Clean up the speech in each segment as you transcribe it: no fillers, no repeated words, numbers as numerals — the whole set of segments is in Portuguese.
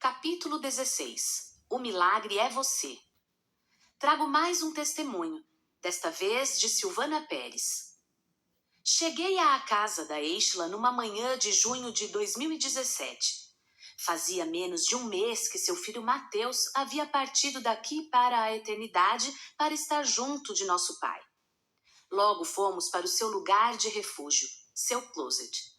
Capítulo 16. O milagre é você. Trago mais um testemunho, desta vez de Silvana Pérez. Cheguei à casa da Eixla numa manhã de junho de 2017. Fazia menos de um mês que seu filho Mateus havia partido daqui para a eternidade para estar junto de nosso pai. Logo fomos para o seu lugar de refúgio, seu closet.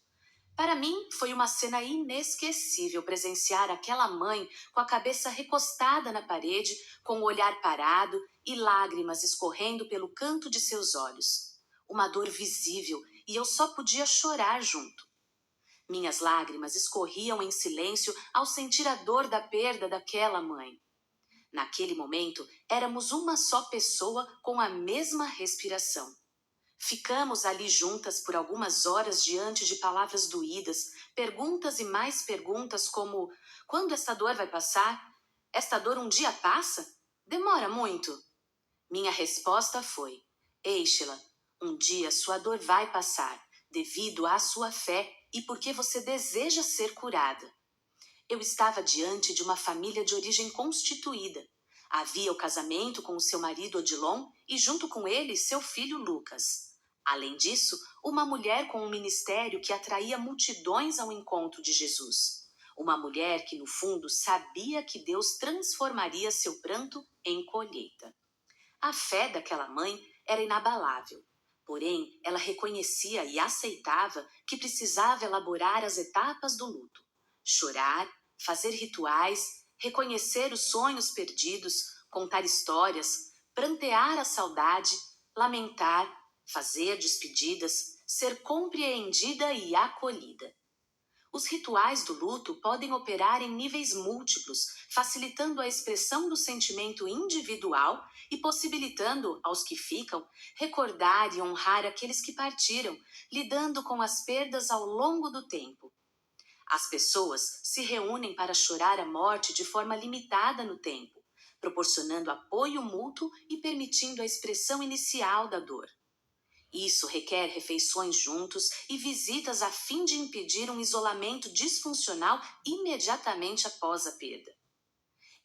Para mim, foi uma cena inesquecível presenciar aquela mãe com a cabeça recostada na parede, com o olhar parado e lágrimas escorrendo pelo canto de seus olhos. Uma dor visível, e eu só podia chorar junto. Minhas lágrimas escorriam em silêncio ao sentir a dor da perda daquela mãe. Naquele momento, éramos uma só pessoa com a mesma respiração. Ficamos ali juntas por algumas horas diante de palavras doídas, perguntas e mais perguntas como: quando esta dor vai passar? Esta dor um dia passa? Demora muito? Minha resposta foi: Eixla, um dia sua dor vai passar, devido à sua fé e porque você deseja ser curada. Eu estava diante de uma família de origem constituída. Havia o casamento com o seu marido Odilon e junto com ele seu filho Lucas. Além disso, uma mulher com um ministério que atraía multidões ao encontro de Jesus. Uma mulher que, no fundo, sabia que Deus transformaria seu pranto em colheita. A fé daquela mãe era inabalável. Porém, ela reconhecia e aceitava que precisava elaborar as etapas do luto. Chorar, fazer rituais, reconhecer os sonhos perdidos, contar histórias, prantear a saudade, lamentar, fazer despedidas, ser compreendida e acolhida. Os rituais do luto podem operar em níveis múltiplos, facilitando a expressão do sentimento individual e possibilitando, aos que ficam, recordar e honrar aqueles que partiram, lidando com as perdas ao longo do tempo. As pessoas se reúnem para chorar a morte de forma limitada no tempo, proporcionando apoio mútuo e permitindo a expressão inicial da dor. Isso requer refeições juntos e visitas a fim de impedir um isolamento disfuncional imediatamente após a perda.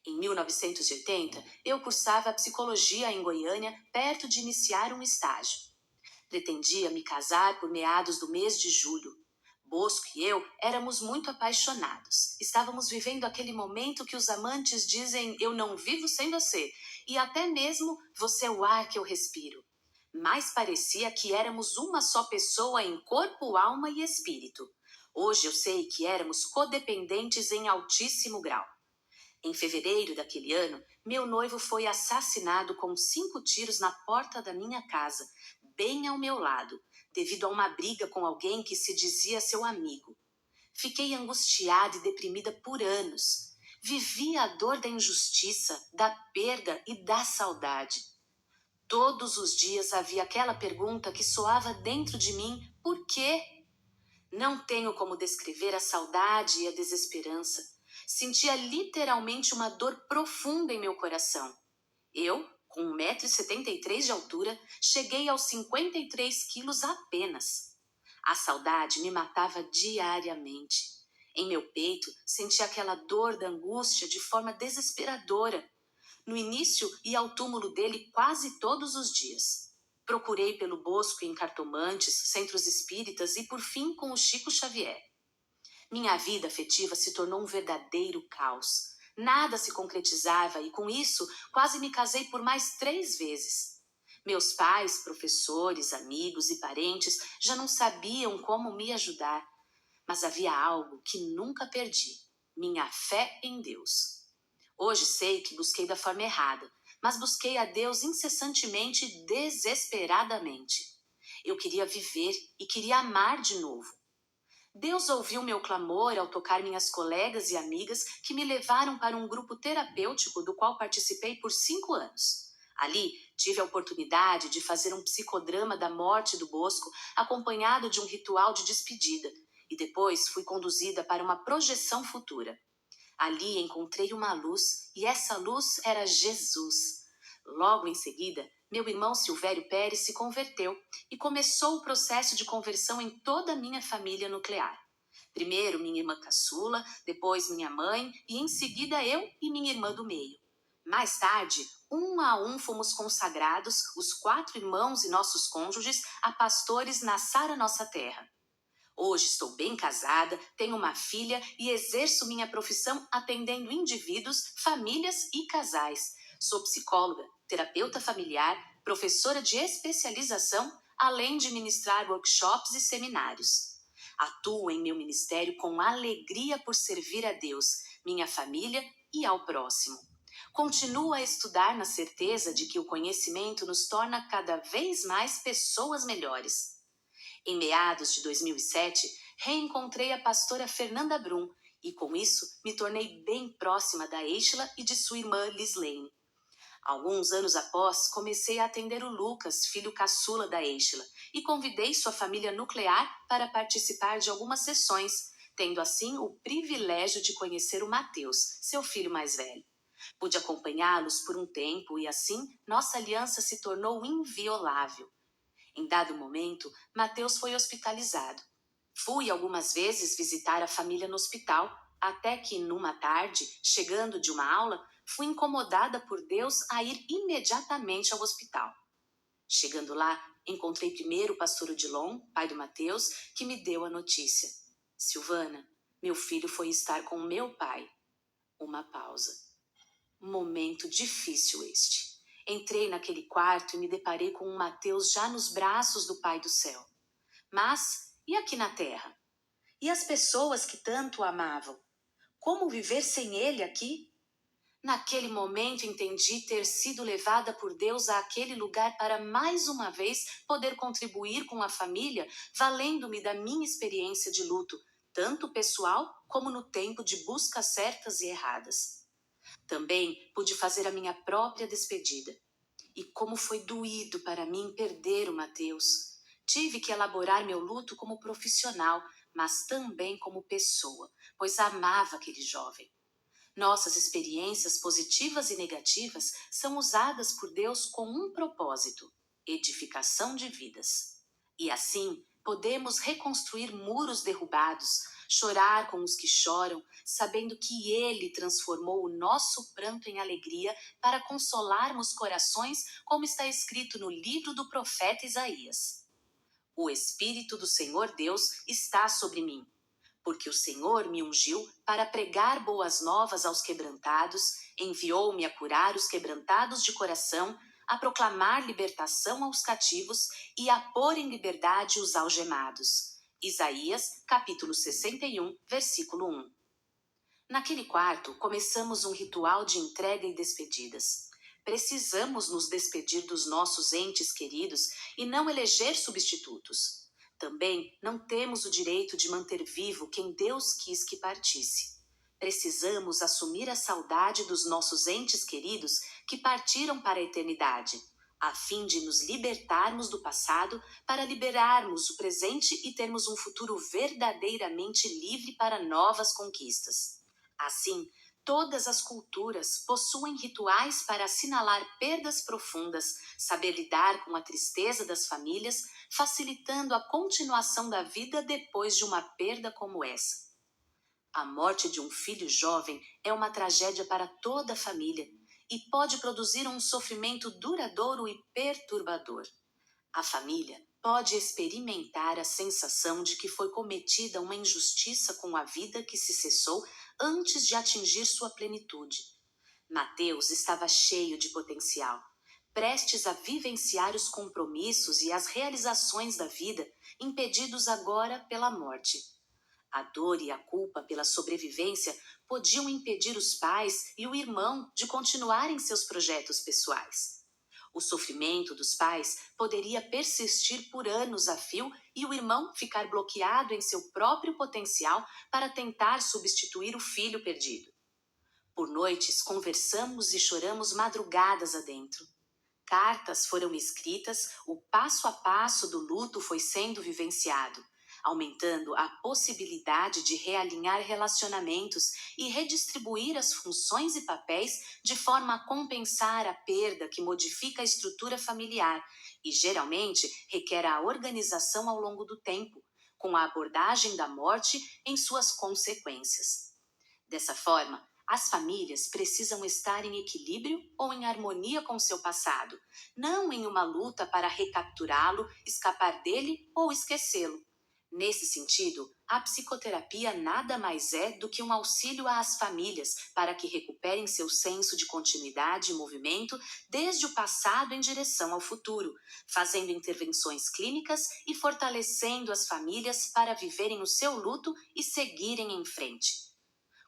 Em 1980, eu cursava psicologia em Goiânia, perto de iniciar um estágio. Pretendia me casar por meados do mês de julho. Bosco e eu éramos muito apaixonados. Estávamos vivendo aquele momento que os amantes dizem eu não vivo sem você, e até mesmo você é o ar que eu respiro. Mas parecia que éramos uma só pessoa em corpo, alma e espírito. Hoje eu sei que éramos codependentes em altíssimo grau. Em fevereiro daquele ano, meu noivo foi assassinado com 5 tiros na porta da minha casa, bem ao meu lado, devido a uma briga com alguém que se dizia seu amigo. Fiquei angustiada e deprimida por anos. Vivi a dor da injustiça, da perda e da saudade. Todos os dias havia aquela pergunta que soava dentro de mim: por quê? Não tenho como descrever a saudade e a desesperança. Sentia literalmente uma dor profunda em meu coração. Eu, com 1,73 m de altura, cheguei aos 53 quilos apenas. A saudade me matava diariamente. Em meu peito, sentia aquela dor da angústia de forma desesperadora. No início, ia ao túmulo dele quase todos os dias. Procurei pelo Bosco em cartomantes, centros espíritas e, por fim, com o Chico Xavier. Minha vida afetiva se tornou um verdadeiro caos. Nada se concretizava e, com isso, quase me casei por mais 3 vezes. Meus pais, professores, amigos e parentes já não sabiam como me ajudar. Mas havia algo que nunca perdi: minha fé em Deus. Hoje sei que busquei da forma errada, mas busquei a Deus incessantemente e desesperadamente. Eu queria viver e queria amar de novo. Deus ouviu meu clamor ao tocar minhas colegas e amigas que me levaram para um grupo terapêutico do qual participei por 5 anos. Ali, tive a oportunidade de fazer um psicodrama da morte do Bosco, acompanhado de um ritual de despedida, e depois fui conduzida para uma projeção futura. Ali encontrei uma luz, e essa luz era Jesus. Logo em seguida, meu irmão Silvério Pérez se converteu e começou o processo de conversão em toda a minha família nuclear. Primeiro minha irmã caçula, depois minha mãe e em seguida eu e minha irmã do meio. Mais tarde, um a um fomos consagrados, os 4 irmãos e nossos cônjuges, a pastores na Sara Nossa Terra. Hoje estou bem casada, tenho uma filha e exerço minha profissão atendendo indivíduos, famílias e casais. Sou psicóloga, terapeuta familiar, professora de especialização, além de ministrar workshops e seminários. Atuo em meu ministério com alegria por servir a Deus, minha família e ao próximo. Continuo a estudar na certeza de que o conhecimento nos torna cada vez mais pessoas melhores. Em meados de 2007, reencontrei a pastora Fernanda Brum e, com isso, me tornei bem próxima da Eichla e de sua irmã Lislane. Alguns anos após, comecei a atender o Lucas, filho caçula da Eichla, e convidei sua família nuclear para participar de algumas sessões, tendo assim o privilégio de conhecer o Mateus, seu filho mais velho. Pude acompanhá-los por um tempo e assim nossa aliança se tornou inviolável. Em dado momento, Mateus foi hospitalizado. Fui algumas vezes visitar a família no hospital, até que, numa tarde, chegando de uma aula, fui incomodada por Deus a ir imediatamente ao hospital. Chegando lá, encontrei primeiro o pastor Odilon, pai do Mateus, que me deu a notícia. Silvana, meu filho foi estar com meu pai. Uma pausa. Momento difícil este. Entrei naquele quarto e me deparei com um Mateus já nos braços do Pai do céu. Mas, e aqui na terra? E as pessoas que tanto o amavam? Como viver sem ele aqui? Naquele momento entendi ter sido levada por Deus àquele lugar para mais uma vez poder contribuir com a família, valendo-me da minha experiência de luto, tanto pessoal como no tempo de buscas certas e erradas. Também pude fazer a minha própria despedida. E como foi doído para mim perder o Mateus. Tive que elaborar meu luto como profissional, mas também como pessoa, pois amava aquele jovem. Nossas experiências positivas e negativas são usadas por Deus com um propósito: edificação de vidas. E assim, podemos reconstruir muros derrubados, chorar com os que choram, sabendo que Ele transformou o nosso pranto em alegria para consolarmos corações, como está escrito no livro do profeta Isaías. O Espírito do Senhor Deus está sobre mim, porque o Senhor me ungiu para pregar boas novas aos quebrantados, enviou-me a curar os quebrantados de coração, a proclamar libertação aos cativos e a pôr em liberdade os algemados. Isaías, capítulo 61, versículo 1. Naquele quarto, começamos um ritual de entrega e despedidas. Precisamos nos despedir dos nossos entes queridos e não eleger substitutos. Também não temos o direito de manter vivo quem Deus quis que partisse. Precisamos assumir a saudade dos nossos entes queridos que partiram para a eternidade, a fim de nos libertarmos do passado para liberarmos o presente e termos um futuro verdadeiramente livre para novas conquistas. Assim, todas as culturas possuem rituais para assinalar perdas profundas, saber lidar com a tristeza das famílias, facilitando a continuação da vida depois de uma perda como essa. A morte de um filho jovem é uma tragédia para toda a família e pode produzir um sofrimento duradouro e perturbador. A família pode experimentar a sensação de que foi cometida uma injustiça com a vida que se cessou antes de atingir sua plenitude. Mateus estava cheio de potencial, prestes a vivenciar os compromissos e as realizações da vida, impedidos agora pela morte. A dor e a culpa pela sobrevivência podiam impedir os pais e o irmão de continuarem seus projetos pessoais. O sofrimento dos pais poderia persistir por anos a fio e o irmão ficar bloqueado em seu próprio potencial para tentar substituir o filho perdido. Por noites conversamos e choramos madrugadas adentro. Cartas foram escritas, o passo a passo do luto foi sendo vivenciado, aumentando a possibilidade de realinhar relacionamentos e redistribuir as funções e papéis de forma a compensar a perda que modifica a estrutura familiar e geralmente requer a organização ao longo do tempo, com a abordagem da morte em suas consequências. Dessa forma, as famílias precisam estar em equilíbrio ou em harmonia com seu passado, não em uma luta para recapturá-lo, escapar dele ou esquecê-lo. Nesse sentido, a psicoterapia nada mais é do que um auxílio às famílias para que recuperem seu senso de continuidade e movimento desde o passado em direção ao futuro, fazendo intervenções clínicas e fortalecendo as famílias para viverem o seu luto e seguirem em frente.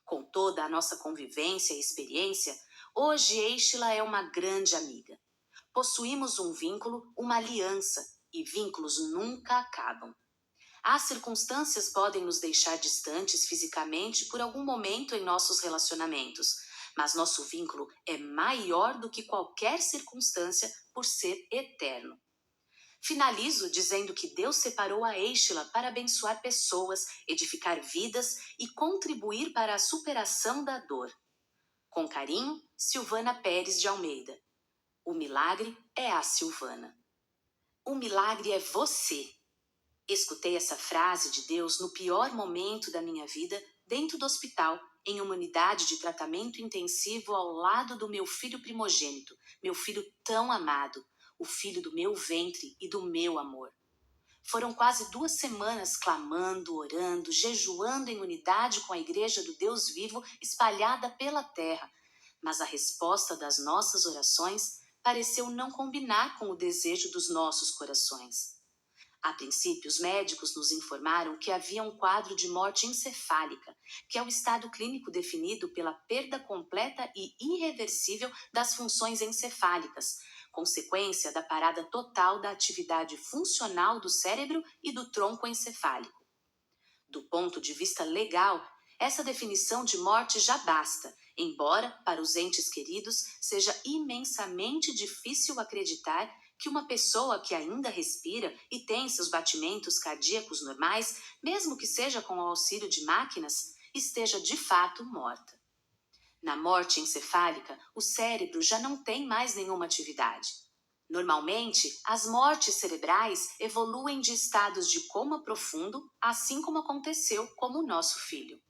Com toda a nossa convivência e experiência, hoje Estela é uma grande amiga. Possuímos um vínculo, uma aliança, e vínculos nunca acabam. As circunstâncias podem nos deixar distantes fisicamente por algum momento em nossos relacionamentos, mas nosso vínculo é maior do que qualquer circunstância por ser eterno. Finalizo dizendo que Deus separou a Estela para abençoar pessoas, edificar vidas e contribuir para a superação da dor. Com carinho, Silvana Pérez de Almeida. O milagre é a Silvana. O milagre é você. Escutei essa frase de Deus no pior momento da minha vida, dentro do hospital, em uma unidade de tratamento intensivo ao lado do meu filho primogênito, meu filho tão amado, o filho do meu ventre e do meu amor. Foram quase 2 semanas clamando, orando, jejuando em unidade com a Igreja do Deus Vivo espalhada pela terra, mas a resposta das nossas orações pareceu não combinar com o desejo dos nossos corações. A princípio, os médicos nos informaram que havia um quadro de morte encefálica, que é o estado clínico definido pela perda completa e irreversível das funções encefálicas, consequência da parada total da atividade funcional do cérebro e do tronco encefálico. Do ponto de vista legal, essa definição de morte já basta, embora, para os entes queridos, seja imensamente difícil acreditar que uma pessoa que ainda respira e tem seus batimentos cardíacos normais, mesmo que seja com o auxílio de máquinas, esteja de fato morta. Na morte encefálica, o cérebro já não tem mais nenhuma atividade. Normalmente, as mortes cerebrais evoluem de estados de coma profundo, assim como aconteceu com o nosso filho.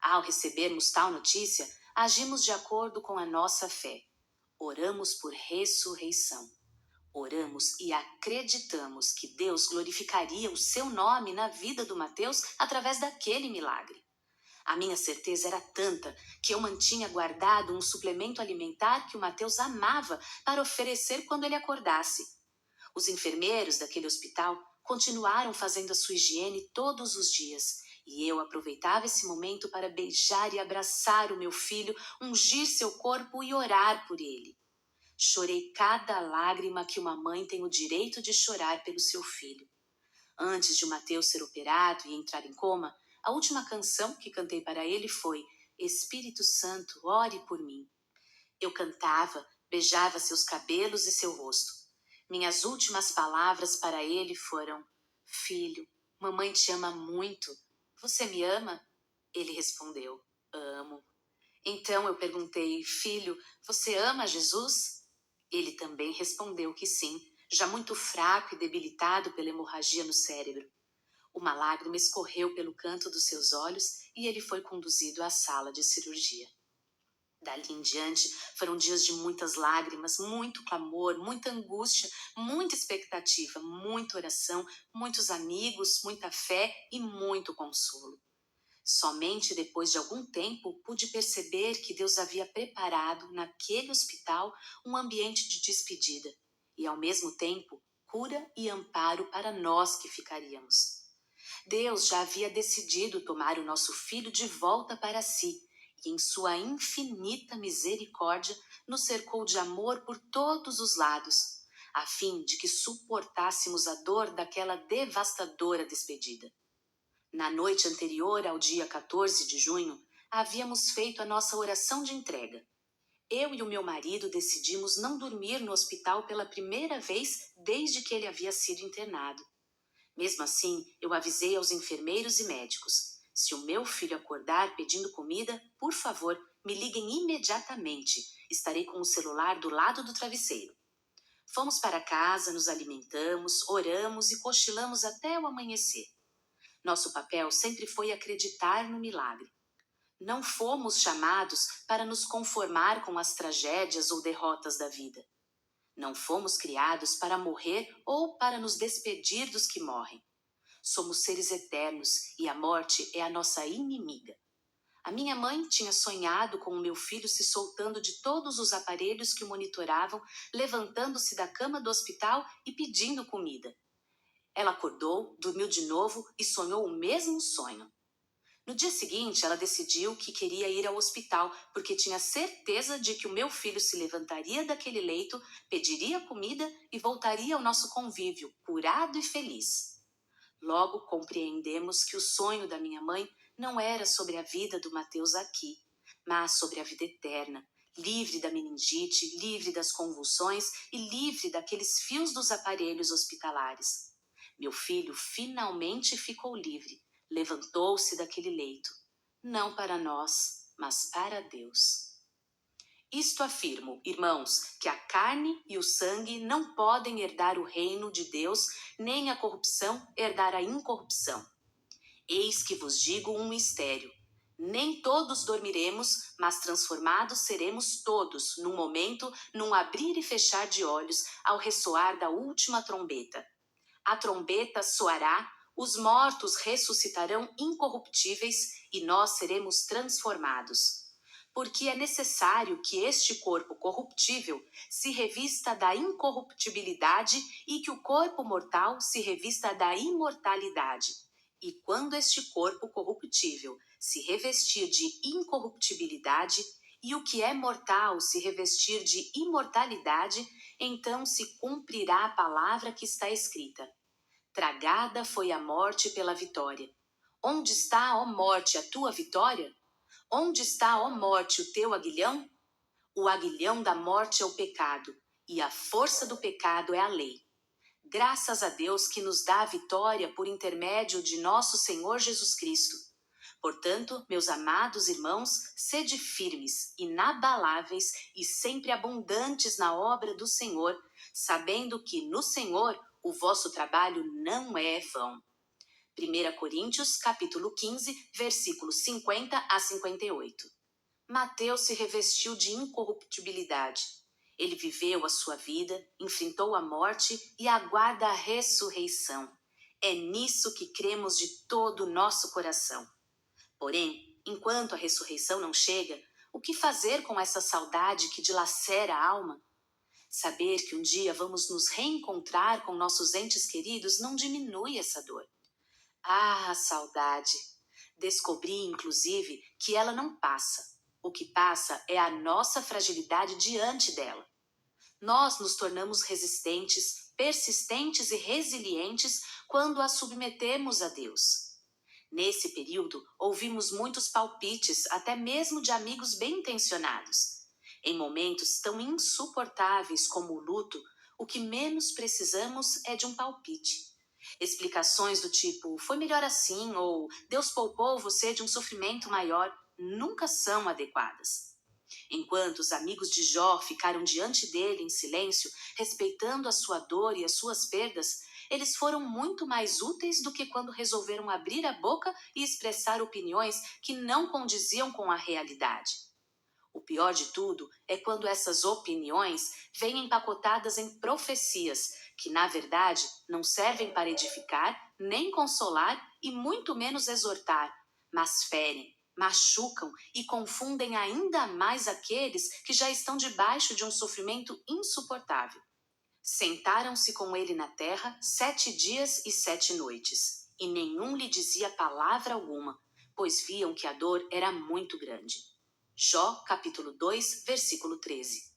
Ao recebermos tal notícia, agimos de acordo com a nossa fé. Oramos por ressurreição. Oramos e acreditamos que Deus glorificaria o seu nome na vida do Mateus através daquele milagre. A minha certeza era tanta que eu mantinha guardado um suplemento alimentar que o Mateus amava para oferecer quando ele acordasse. Os enfermeiros daquele hospital continuaram fazendo a sua higiene todos os dias, e eu aproveitava esse momento para beijar e abraçar o meu filho, ungir seu corpo e orar por ele. Chorei cada lágrima que uma mãe tem o direito de chorar pelo seu filho. Antes de o Mateus ser operado e entrar em coma, a última canção que cantei para ele foi Espírito Santo, ore por mim. Eu cantava, beijava seus cabelos e seu rosto. Minhas últimas palavras para ele foram: Filho, mamãe te ama muito. Você me ama? Ele respondeu: Amo. Então eu perguntei: Filho, você ama Jesus? Ele também respondeu que sim, já muito fraco e debilitado pela hemorragia no cérebro. Uma lágrima escorreu pelo canto dos seus olhos e ele foi conduzido à sala de cirurgia. Dali em diante, foram dias de muitas lágrimas, muito clamor, muita angústia, muita expectativa, muita oração, muitos amigos, muita fé e muito consolo. Somente depois de algum tempo pude perceber que Deus havia preparado naquele hospital um ambiente de despedida e, ao mesmo tempo, cura e amparo para nós que ficaríamos. Deus já havia decidido tomar o nosso filho de volta para si e, em sua infinita misericórdia, nos cercou de amor por todos os lados, a fim de que suportássemos a dor daquela devastadora despedida. Na noite anterior ao dia 14 de junho, havíamos feito a nossa oração de entrega. Eu e o meu marido decidimos não dormir no hospital pela primeira vez desde que ele havia sido internado. Mesmo assim, eu avisei aos enfermeiros e médicos: se o meu filho acordar pedindo comida, por favor, me liguem imediatamente. Estarei com o celular do lado do travesseiro. Fomos para casa, nos alimentamos, oramos e cochilamos até o amanhecer. Nosso papel sempre foi acreditar no milagre. Não fomos chamados para nos conformar com as tragédias ou derrotas da vida. Não fomos criados para morrer ou para nos despedir dos que morrem. Somos seres eternos e a morte é a nossa inimiga. A minha mãe tinha sonhado com o meu filho se soltando de todos os aparelhos que o monitoravam, levantando-se da cama do hospital e pedindo comida. Ela acordou, dormiu de novo e sonhou o mesmo sonho. No dia seguinte, ela decidiu que queria ir ao hospital porque tinha certeza de que o meu filho se levantaria daquele leito, pediria comida e voltaria ao nosso convívio, curado e feliz. Logo compreendemos que o sonho da minha mãe não era sobre a vida do Mateus aqui, mas sobre a vida eterna, livre da meningite, livre das convulsões e livre daqueles fios dos aparelhos hospitalares. Meu filho finalmente ficou livre, levantou-se daquele leito, não para nós, mas para Deus. Isto afirmo, irmãos, que a carne e o sangue não podem herdar o reino de Deus, nem a corrupção herdar a incorrupção. Eis que vos digo um mistério. Nem todos dormiremos, mas transformados seremos todos, num momento, num abrir e fechar de olhos, ao ressoar da última trombeta. A trombeta soará, os mortos ressuscitarão incorruptíveis e nós seremos transformados. Porque é necessário que este corpo corruptível se revista da incorruptibilidade e que o corpo mortal se revista da imortalidade. E quando este corpo corruptível se revestir de incorruptibilidade e o que é mortal se revestir de imortalidade, então se cumprirá a palavra que está escrita. Tragada foi a morte pela vitória. Onde está, ó morte, a tua vitória? Onde está, ó morte, o teu aguilhão? O aguilhão da morte é o pecado, e a força do pecado é a lei. Graças a Deus que nos dá a vitória por intermédio de nosso Senhor Jesus Cristo. Portanto, meus amados irmãos, sede firmes, inabaláveis e sempre abundantes na obra do Senhor, sabendo que no Senhor o vosso trabalho não é vão. 1 Coríntios, capítulo 15, versículos 50 a 58. Mateus se revestiu de incorruptibilidade. Ele viveu a sua vida, enfrentou a morte e aguarda a ressurreição. É nisso que cremos de todo o nosso coração. Porém, enquanto a ressurreição não chega, o que fazer com essa saudade que dilacera a alma? Saber que um dia vamos nos reencontrar com nossos entes queridos não diminui essa dor. Ah, a saudade! Descobri, inclusive, que ela não passa. O que passa é a nossa fragilidade diante dela. Nós nos tornamos resistentes, persistentes e resilientes quando a submetemos a Deus. Nesse período, ouvimos muitos palpites, até mesmo de amigos bem-intencionados. Em momentos tão insuportáveis como o luto, o que menos precisamos é de um palpite. Explicações do tipo, foi melhor assim, ou Deus poupou você de um sofrimento maior, nunca são adequadas. Enquanto os amigos de Jó ficaram diante dele em silêncio, respeitando a sua dor e as suas perdas, eles foram muito mais úteis do que quando resolveram abrir a boca e expressar opiniões que não condiziam com a realidade. O pior de tudo é quando essas opiniões vêm empacotadas em profecias, que na verdade não servem para edificar, nem consolar e muito menos exortar, mas ferem, machucam e confundem ainda mais aqueles que já estão debaixo de um sofrimento insuportável. Sentaram-se com ele na terra 7 dias e 7 noites, e nenhum lhe dizia palavra alguma, pois viam que a dor era muito grande. Jó, capítulo 2, versículo 13.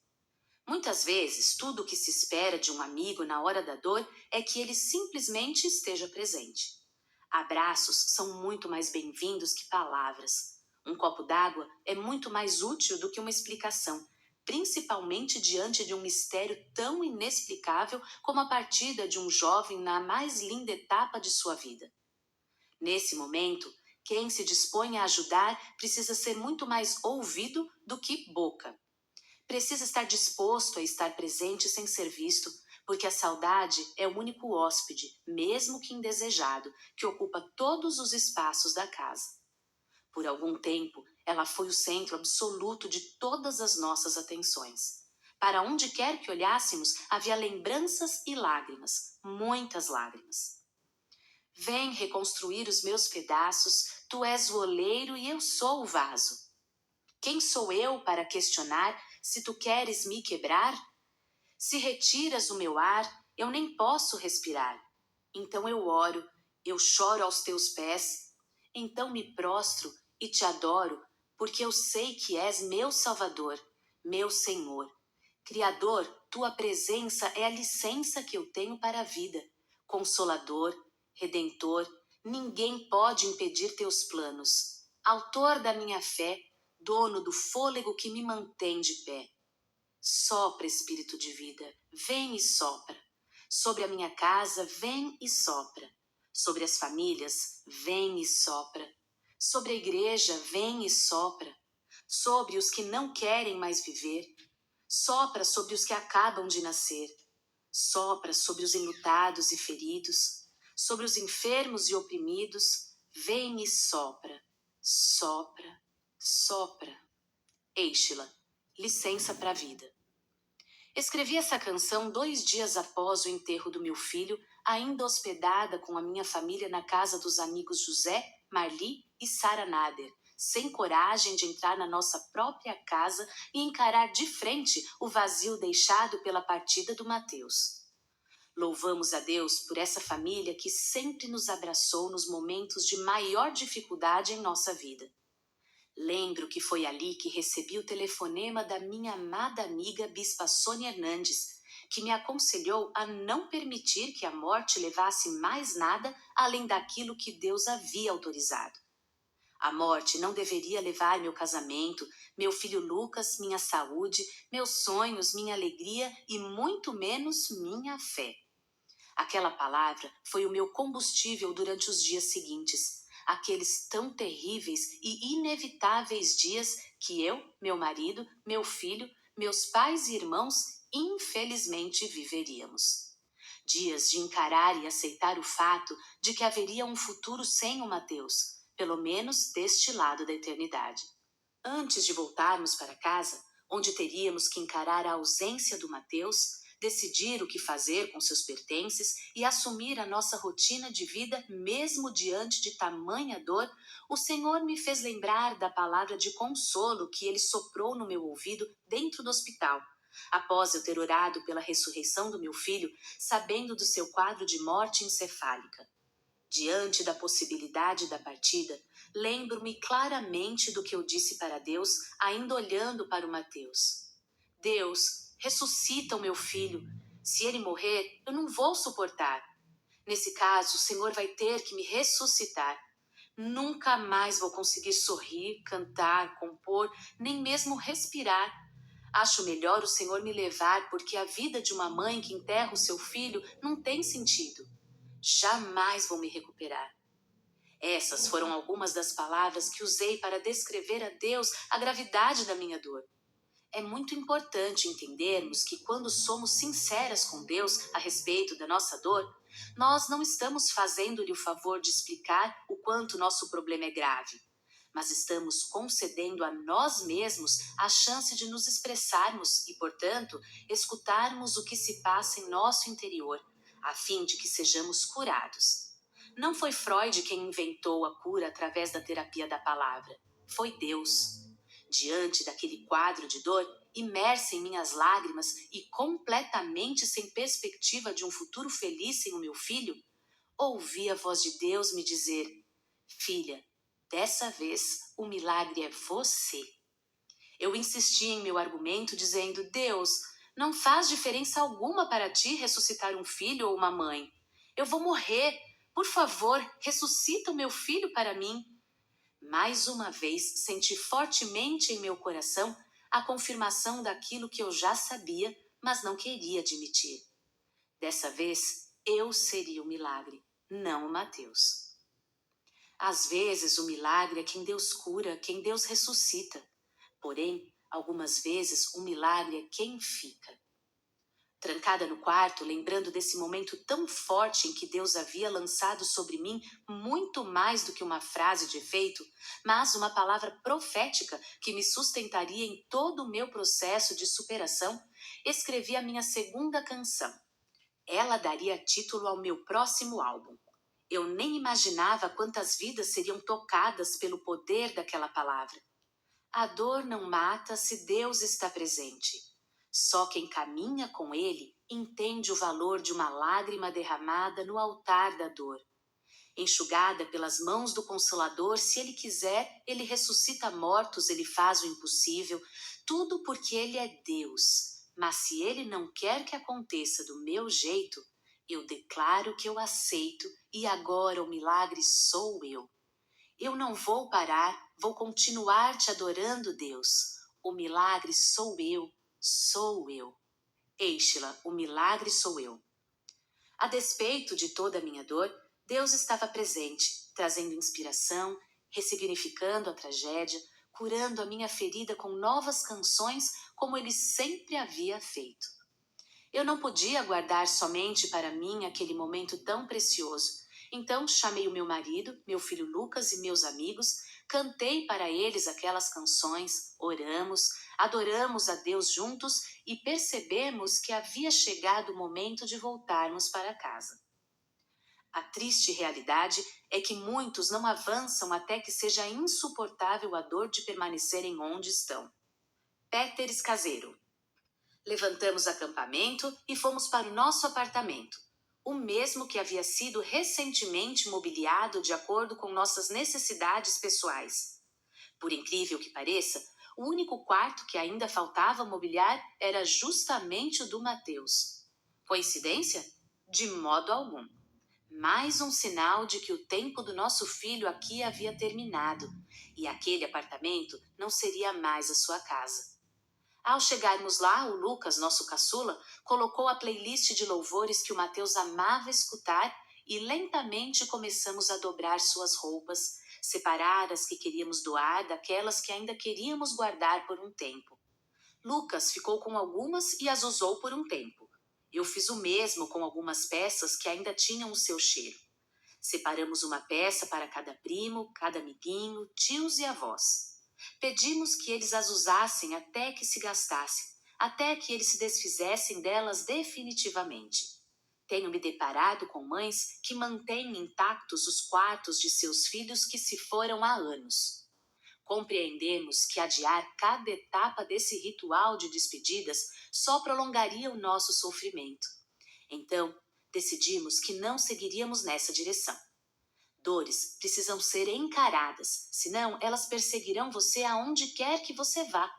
Muitas vezes, tudo o que se espera de um amigo na hora da dor é que ele simplesmente esteja presente. Abraços são muito mais bem-vindos que palavras. Um copo d'água é muito mais útil do que uma explicação, principalmente diante de um mistério tão inexplicável como a partida de um jovem na mais linda etapa de sua vida. Nesse momento, quem se dispõe a ajudar precisa ser muito mais ouvido do que boca. Precisa estar disposto a estar presente sem ser visto, porque a saudade é o único hóspede, mesmo que indesejado, que ocupa todos os espaços da casa. Por algum tempo, ela foi o centro absoluto de todas as nossas atenções. Para onde quer que olhássemos, havia lembranças e lágrimas, muitas lágrimas. Vem reconstruir os meus pedaços, tu és o oleiro e eu sou o vaso. Quem sou eu para questionar se tu queres me quebrar? Se retiras o meu ar, eu nem posso respirar. Então eu oro, eu choro aos teus pés. Então me prostro e te adoro, porque eu sei que és meu Salvador, meu Senhor. Criador, tua presença é a licença que eu tenho para a vida. Consolador, Redentor, ninguém pode impedir teus planos. Autor da minha fé, dono do fôlego que me mantém de pé. Sopra, Espírito de vida, vem e sopra. Sobre a minha casa, vem e sopra. Sobre as famílias, vem e sopra. Sobre a igreja, vem e sopra. Sobre os que não querem mais viver. Sopra sobre os que acabam de nascer. Sopra sobre os enlutados e feridos. Sobre os enfermos e oprimidos. Vem e sopra. Sopra, sopra. Eichla, licença para a vida. Escrevi essa canção 2 dias após o enterro do meu filho, ainda hospedada com a minha família na casa dos amigos José, Marli e Sara Nader, sem coragem de entrar na nossa própria casa e encarar de frente o vazio deixado pela partida do Mateus. Louvamos a Deus por essa família que sempre nos abraçou nos momentos de maior dificuldade em nossa vida. Lembro que foi ali que recebi o telefonema da minha amada amiga Bispa Sônia Hernandes, que me aconselhou a não permitir que a morte levasse mais nada além daquilo que Deus havia autorizado. A morte não deveria levar meu casamento, meu filho Lucas, minha saúde, meus sonhos, minha alegria e muito menos minha fé. Aquela palavra foi o meu combustível durante os dias seguintes, aqueles tão terríveis e inevitáveis dias que eu, meu marido, meu filho, meus pais e irmãos, infelizmente viveríamos. Dias de encarar e aceitar o fato de que haveria um futuro sem o Mateus, pelo menos deste lado da eternidade. Antes de voltarmos para casa, onde teríamos que encarar a ausência do Mateus, decidir o que fazer com seus pertences e assumir a nossa rotina de vida mesmo diante de tamanha dor, o Senhor me fez lembrar da palavra de consolo que ele soprou no meu ouvido dentro do hospital, após eu ter orado pela ressurreição do meu filho, sabendo do seu quadro de morte encefálica. Diante da possibilidade da partida, lembro-me claramente do que eu disse para Deus, ainda olhando para o Mateus. Deus, ressuscita o meu filho. Se ele morrer, eu não vou suportar. Nesse caso, o Senhor vai ter que me ressuscitar. Nunca mais vou conseguir sorrir, cantar, compor, nem mesmo respirar. Acho melhor o Senhor me levar, porque a vida de uma mãe que enterra o seu filho não tem sentido. Jamais vou me recuperar. Essas foram algumas das palavras que usei para descrever a Deus a gravidade da minha dor. É muito importante entendermos que quando somos sinceras com Deus a respeito da nossa dor, nós não estamos fazendo-lhe o favor de explicar o quanto nosso problema é grave, mas estamos concedendo a nós mesmos a chance de nos expressarmos e, portanto, escutarmos o que se passa em nosso interior, a fim de que sejamos curados. Não foi Freud quem inventou a cura através da terapia da palavra, foi Deus. Diante daquele quadro de dor, imersa em minhas lágrimas e completamente sem perspectiva de um futuro feliz sem o meu filho, ouvi a voz de Deus me dizer: filha, dessa vez o milagre é você. Eu insisti em meu argumento dizendo: Deus, não faz diferença alguma para ti ressuscitar um filho ou uma mãe. Eu vou morrer. Por favor, ressuscita o meu filho para mim. Mais uma vez, senti fortemente em meu coração a confirmação daquilo que eu já sabia, mas não queria admitir. Dessa vez, eu seria o milagre, não o Mateus. Às vezes, o milagre é quem Deus cura, quem Deus ressuscita. Porém, algumas vezes, o milagre é quem fica. Trancada no quarto, lembrando desse momento tão forte em que Deus havia lançado sobre mim muito mais do que uma frase de efeito, mas uma palavra profética que me sustentaria em todo o meu processo de superação, escrevi a minha segunda canção. Ela daria título ao meu próximo álbum. Eu nem imaginava quantas vidas seriam tocadas pelo poder daquela palavra. A dor não mata se Deus está presente. Só quem caminha com Ele entende o valor de uma lágrima derramada no altar da dor. Enxugada pelas mãos do Consolador, se Ele quiser, Ele ressuscita mortos, Ele faz o impossível, tudo porque Ele é Deus. Mas se Ele não quer que aconteça do meu jeito, eu declaro que eu aceito e agora o milagre sou eu. Eu não vou parar, vou continuar te adorando, Deus. O milagre sou eu, sou eu. Eixe-la, o milagre sou eu. A despeito de toda a minha dor, Deus estava presente, trazendo inspiração, ressignificando a tragédia, curando a minha ferida com novas canções, como Ele sempre havia feito. Eu não podia guardar somente para mim aquele momento tão precioso. Então chamei o meu marido, meu filho Lucas e meus amigos, cantei para eles aquelas canções, oramos, adoramos a Deus juntos e percebemos que havia chegado o momento de voltarmos para casa. A triste realidade é que muitos não avançam até que seja insuportável a dor de permanecerem onde estão. Péteres caseiro. Levantamos acampamento e fomos para o nosso apartamento, o mesmo que havia sido recentemente mobiliado de acordo com nossas necessidades pessoais. Por incrível que pareça, o único quarto que ainda faltava mobiliar era justamente o do Mateus. Coincidência? De modo algum. Mais um sinal de que o tempo do nosso filho aqui havia terminado, e aquele apartamento não seria mais a sua casa. Ao chegarmos lá, o Lucas, nosso caçula, colocou a playlist de louvores que o Mateus amava escutar e lentamente começamos a dobrar suas roupas, separar as que queríamos doar daquelas que ainda queríamos guardar por um tempo. Lucas ficou com algumas e as usou por um tempo. Eu fiz o mesmo com algumas peças que ainda tinham o seu cheiro. Separamos uma peça para cada primo, cada amiguinho, tios e avós. Pedimos que eles as usassem até que se gastassem, até que eles se desfizessem delas definitivamente. Tenho me deparado com mães que mantêm intactos os quartos de seus filhos que se foram há anos. Compreendemos que adiar cada etapa desse ritual de despedidas só prolongaria o nosso sofrimento. Então, decidimos que não seguiríamos nessa direção. Dores precisam ser encaradas, senão elas perseguirão você aonde quer que você vá.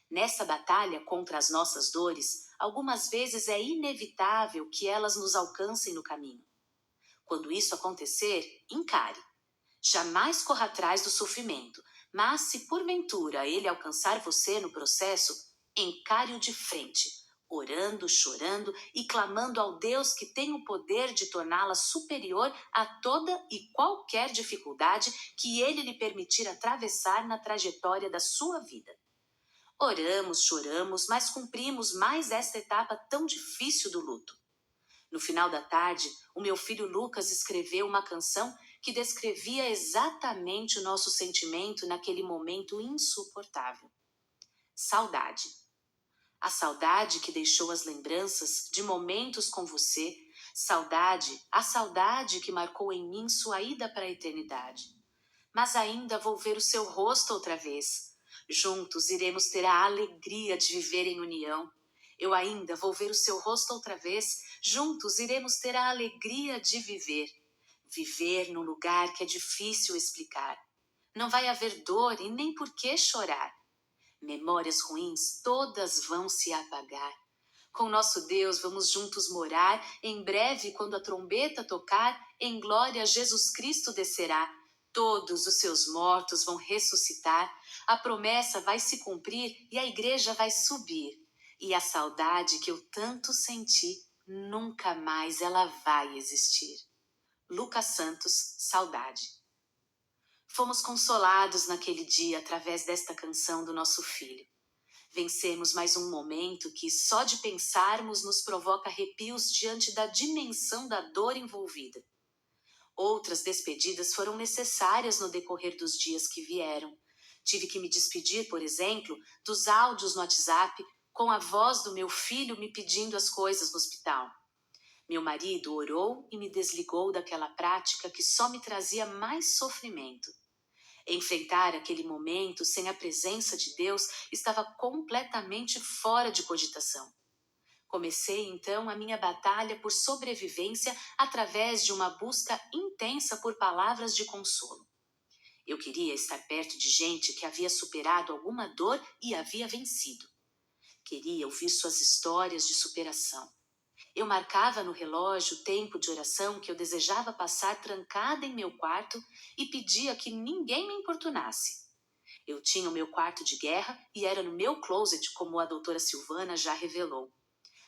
Nessa batalha contra as nossas dores, algumas vezes é inevitável que elas nos alcancem no caminho. Quando isso acontecer, encare. Jamais corra atrás do sofrimento, mas se porventura ele alcançar você no processo, encare-o de frente, orando, chorando e clamando ao Deus que tem o poder de torná-la superior a toda e qualquer dificuldade que ele lhe permitir atravessar na trajetória da sua vida. Oramos, choramos, mas cumprimos mais esta etapa tão difícil do luto. No final da tarde, o meu filho Lucas escreveu uma canção que descrevia exatamente o nosso sentimento naquele momento insuportável. Saudade. A saudade que deixou as lembranças de momentos com você, a saudade que marcou em mim sua ida para a eternidade. Mas ainda vou ver o seu rosto outra vez. Juntos iremos ter a alegria de viver em união. Eu ainda vou ver o seu rosto outra vez. Juntos iremos ter a alegria de viver. Viver num lugar que é difícil explicar. Não vai haver dor e nem por que chorar. Memórias ruins todas vão se apagar. Com nosso Deus vamos juntos morar. Em breve, quando a trombeta tocar, em glória Jesus Cristo descerá. Todos os seus mortos vão ressuscitar. A promessa vai se cumprir e a igreja vai subir. E a saudade que eu tanto senti, nunca mais ela vai existir. Lucas Santos, Saudade. Fomos consolados naquele dia através desta canção do nosso filho. Vencemos mais um momento que, só de pensarmos, nos provoca arrepios diante da dimensão da dor envolvida. Outras despedidas foram necessárias no decorrer dos dias que vieram. Tive que me despedir, por exemplo, dos áudios no WhatsApp com a voz do meu filho me pedindo as coisas no hospital. Meu marido orou e me desligou daquela prática que só me trazia mais sofrimento. Enfrentar aquele momento sem a presença de Deus estava completamente fora de cogitação. Comecei então a minha batalha por sobrevivência através de uma busca intensa por palavras de consolo. Eu queria estar perto de gente que havia superado alguma dor e havia vencido. Queria ouvir suas histórias de superação. Eu marcava no relógio o tempo de oração que eu desejava passar trancada em meu quarto e pedia que ninguém me importunasse. Eu tinha o meu quarto de guerra e era no meu closet, como a doutora Silvana já revelou.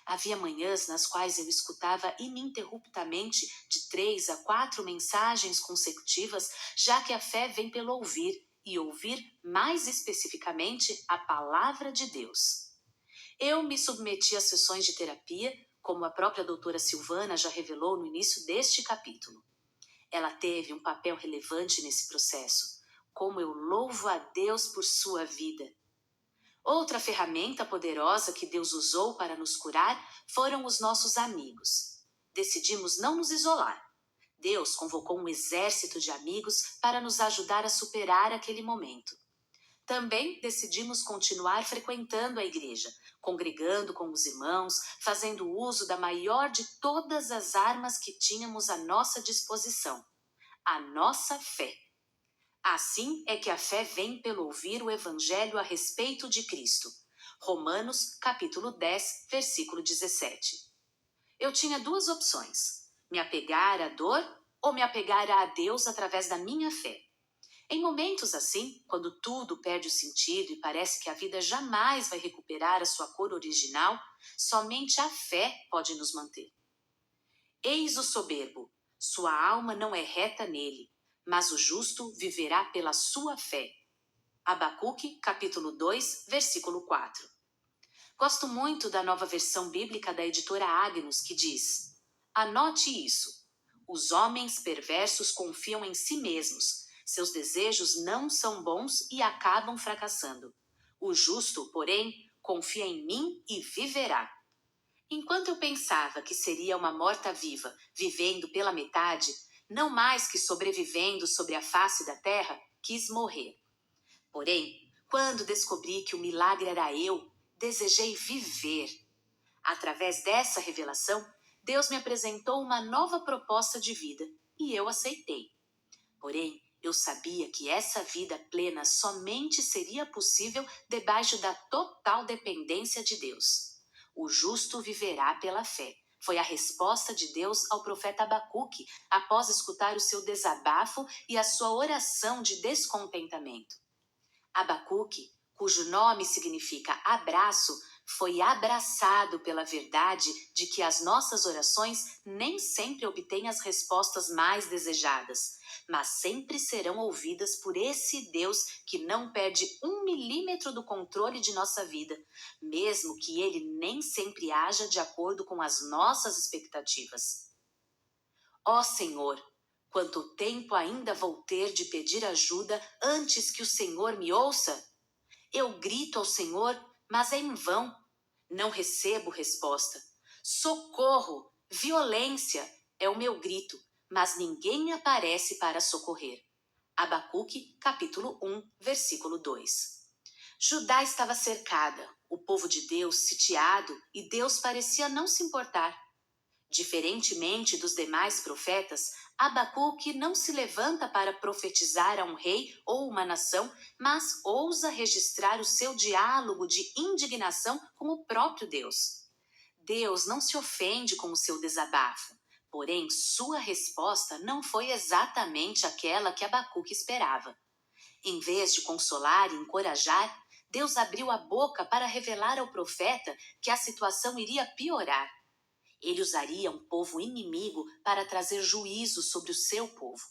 Havia manhãs nas quais eu escutava ininterruptamente de 3 a 4 mensagens consecutivas, já que a fé vem pelo ouvir, e ouvir mais especificamente a palavra de Deus. Eu me submeti a sessões de terapia, como a própria doutora Silvana já revelou no início deste capítulo. Ela teve um papel relevante nesse processo. Como eu louvo a Deus por sua vida! Outra ferramenta poderosa que Deus usou para nos curar foram os nossos amigos. Decidimos não nos isolar. Deus convocou um exército de amigos para nos ajudar a superar aquele momento. Também decidimos continuar frequentando a igreja, congregando com os irmãos, fazendo uso da maior de todas as armas que tínhamos à nossa disposição, a nossa fé. Assim é que a fé vem pelo ouvir o evangelho a respeito de Cristo. Romanos, capítulo 10, versículo 17. Eu tinha duas opções: me apegar à dor ou me apegar a Deus através da minha fé. Em momentos assim, quando tudo perde o sentido e parece que a vida jamais vai recuperar a sua cor original, somente a fé pode nos manter. Eis o soberbo, sua alma não é reta nele, mas o justo viverá pela sua fé. Abacuque, capítulo 2, versículo 4. Gosto muito da nova versão bíblica da editora Agnus, que diz: anote isso. Os homens perversos confiam em si mesmos. Seus desejos não são bons e acabam fracassando. O justo, porém, confia em mim e viverá. Enquanto eu pensava que seria uma morta-viva, vivendo pela metade, não mais que sobrevivendo sobre a face da terra, quis morrer. Porém, quando descobri que o milagre era eu, desejei viver. Através dessa revelação, Deus me apresentou uma nova proposta de vida e eu aceitei. Porém, eu sabia que essa vida plena somente seria possível debaixo da total dependência de Deus. O justo viverá pela fé. Foi a resposta de Deus ao profeta Abacuque após escutar o seu desabafo e a sua oração de descontentamento. Abacuque, cujo nome significa abraço, foi abraçado pela verdade de que as nossas orações nem sempre obtêm as respostas mais desejadas, mas sempre serão ouvidas por esse Deus que não perde 1 milímetro do controle de nossa vida, mesmo que ele nem sempre haja de acordo com as nossas expectativas. Ó Senhor, quanto tempo ainda vou ter de pedir ajuda antes que o Senhor me ouça? Eu grito ao Senhor, mas é em vão. Não recebo resposta. Socorro! Violência! É o meu grito, mas ninguém aparece para socorrer. Abacuque, capítulo 1, versículo 2. Judá estava cercada, o povo de Deus sitiado, e Deus parecia não se importar. Diferentemente dos demais profetas, Abacuque não se levanta para profetizar a um rei ou uma nação, mas ousa registrar o seu diálogo de indignação com o próprio Deus. Deus não se ofende com o seu desabafo, porém sua resposta não foi exatamente aquela que Abacuque esperava. Em vez de consolar e encorajar, Deus abriu a boca para revelar ao profeta que a situação iria piorar. Ele usaria um povo inimigo para trazer juízo sobre o seu povo.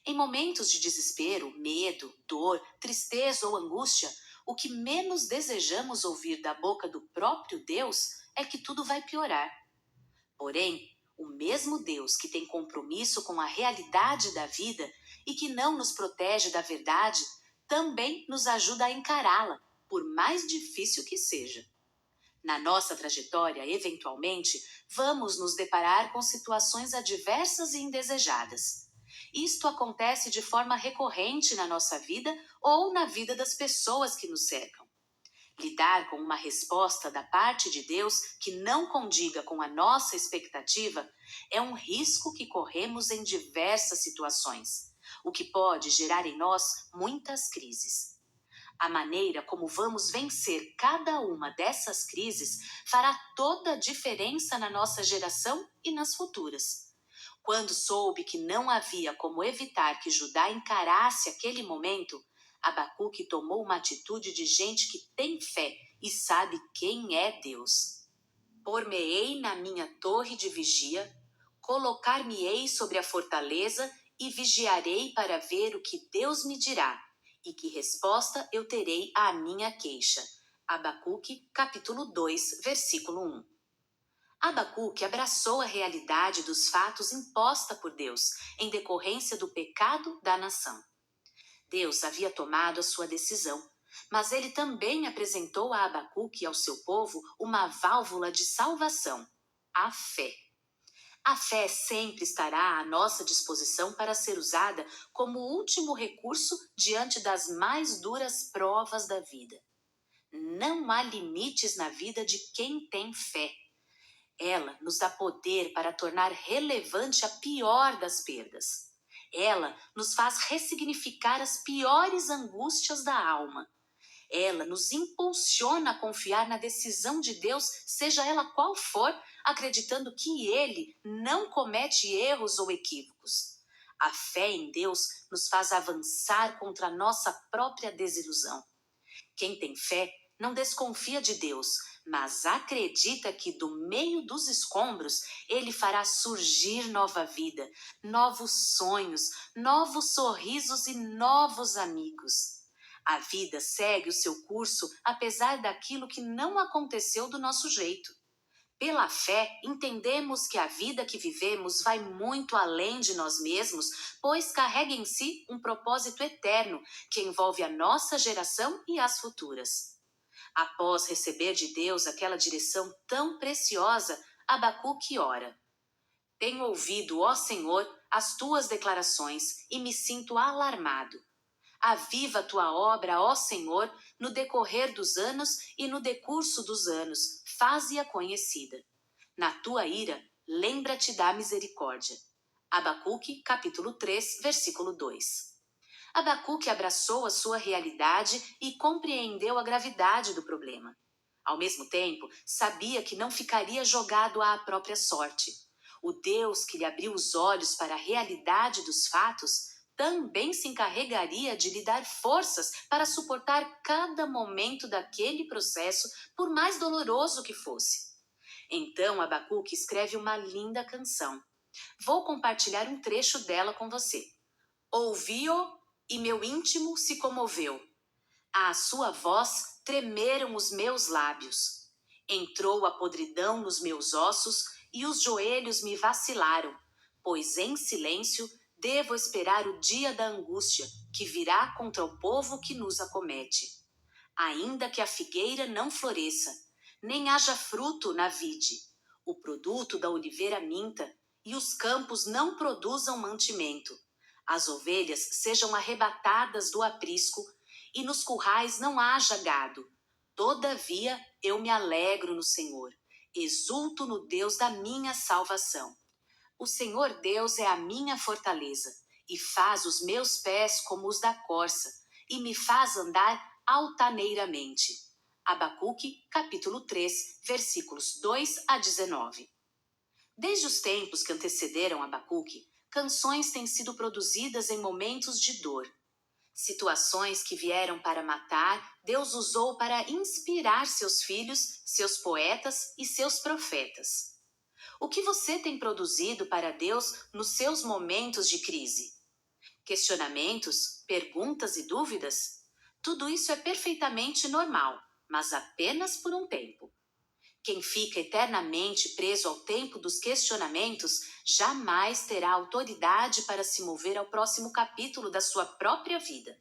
Em momentos de desespero, medo, dor, tristeza ou angústia, o que menos desejamos ouvir da boca do próprio Deus é que tudo vai piorar. Porém, o mesmo Deus que tem compromisso com a realidade da vida e que não nos protege da verdade, também nos ajuda a encará-la, por mais difícil que seja. Na nossa trajetória, eventualmente, vamos nos deparar com situações adversas e indesejadas. Isto acontece de forma recorrente na nossa vida ou na vida das pessoas que nos cercam. Lidar com uma resposta da parte de Deus que não condiga com a nossa expectativa é um risco que corremos em diversas situações, o que pode gerar em nós muitas crises. A maneira como vamos vencer cada uma dessas crises fará toda a diferença na nossa geração e nas futuras. Quando soube que não havia como evitar que Judá encarasse aquele momento, Abacuque tomou uma atitude de gente que tem fé e sabe quem é Deus. Por-me-ei na minha torre de vigia, colocar-me-ei sobre a fortaleza e vigiarei para ver o que Deus me dirá e que resposta eu terei à minha queixa. Abacuque, capítulo 2, versículo 1. Abacuque abraçou a realidade dos fatos imposta por Deus, em decorrência do pecado da nação. Deus havia tomado a sua decisão, mas ele também apresentou a Abacuque e ao seu povo uma válvula de salvação, a fé. A fé sempre estará à nossa disposição para ser usada como último recurso diante das mais duras provas da vida. Não há limites na vida de quem tem fé. Ela nos dá poder para tornar relevante a pior das perdas. Ela nos faz ressignificar as piores angústias da alma. Ela nos impulsiona a confiar na decisão de Deus, seja ela qual for, acreditando que Ele não comete erros ou equívocos. A fé em Deus nos faz avançar contra a nossa própria desilusão. Quem tem fé não desconfia de Deus, mas acredita que do meio dos escombros Ele fará surgir nova vida, novos sonhos, novos sorrisos e novos amigos. A vida segue o seu curso apesar daquilo que não aconteceu do nosso jeito. Pela fé, entendemos que a vida que vivemos vai muito além de nós mesmos, pois carrega em si um propósito eterno que envolve a nossa geração e as futuras. Após receber de Deus aquela direção tão preciosa, Abacuque ora: Tenho ouvido, ó Senhor, as tuas declarações e me sinto alarmado. Aviva a tua obra, ó Senhor, no decorrer dos anos e no decurso dos anos, faze-a conhecida. Na tua ira, lembra-te da misericórdia. Abacuque, capítulo 3, versículo 2. Abacuque abraçou a sua realidade e compreendeu a gravidade do problema. Ao mesmo tempo, sabia que não ficaria jogado à própria sorte. O Deus que lhe abriu os olhos para a realidade dos fatos também se encarregaria de lhe dar forças para suportar cada momento daquele processo, por mais doloroso que fosse. Então Abacuque escreve uma linda canção. Vou compartilhar um trecho dela com você. Ouvi-o e meu íntimo se comoveu. À sua voz tremeram os meus lábios. Entrou a podridão nos meus ossos e os joelhos me vacilaram, pois em silêncio devo esperar o dia da angústia que virá contra o povo que nos acomete. Ainda que a figueira não floresça, nem haja fruto na vide, o produto da oliveira minta, e os campos não produzam mantimento, as ovelhas sejam arrebatadas do aprisco, e nos currais não haja gado. Todavia eu me alegro no Senhor, exulto no Deus da minha salvação. O Senhor Deus é a minha fortaleza, e faz os meus pés como os da corça, e me faz andar altaneiramente. Abacuque, capítulo 3, versículos 2 a 19. Desde os tempos que antecederam Abacuque, canções têm sido produzidas em momentos de dor. Situações que vieram para matar, Deus usou para inspirar seus filhos, seus poetas e seus profetas. O que você tem produzido para Deus nos seus momentos de crise? Questionamentos, perguntas e dúvidas? Tudo isso é perfeitamente normal, mas apenas por um tempo. Quem fica eternamente preso ao tempo dos questionamentos jamais terá autoridade para se mover ao próximo capítulo da sua própria vida.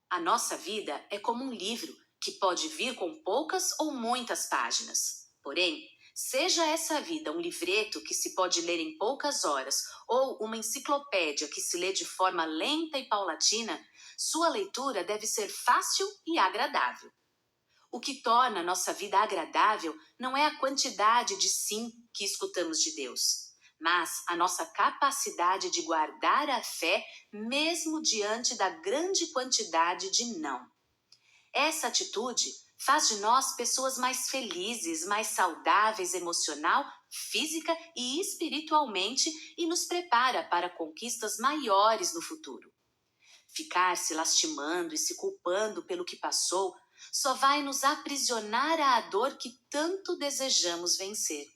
A nossa vida é como um livro que pode vir com poucas ou muitas páginas. Porém, seja essa vida um livreto que se pode ler em poucas horas ou uma enciclopédia que se lê de forma lenta e paulatina, sua leitura deve ser fácil e agradável. O que torna a nossa vida agradável não é a quantidade de sim que escutamos de Deus, mas a nossa capacidade de guardar a fé mesmo diante da grande quantidade de não. Essa atitude faz de nós pessoas mais felizes, mais saudáveis emocional, física e espiritualmente e nos prepara para conquistas maiores no futuro. Ficar se lastimando e se culpando pelo que passou só vai nos aprisionar à dor que tanto desejamos vencer.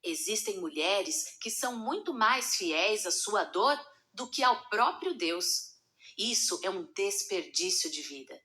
Existem mulheres que são muito mais fiéis à sua dor do que ao próprio Deus. Isso é um desperdício de vida.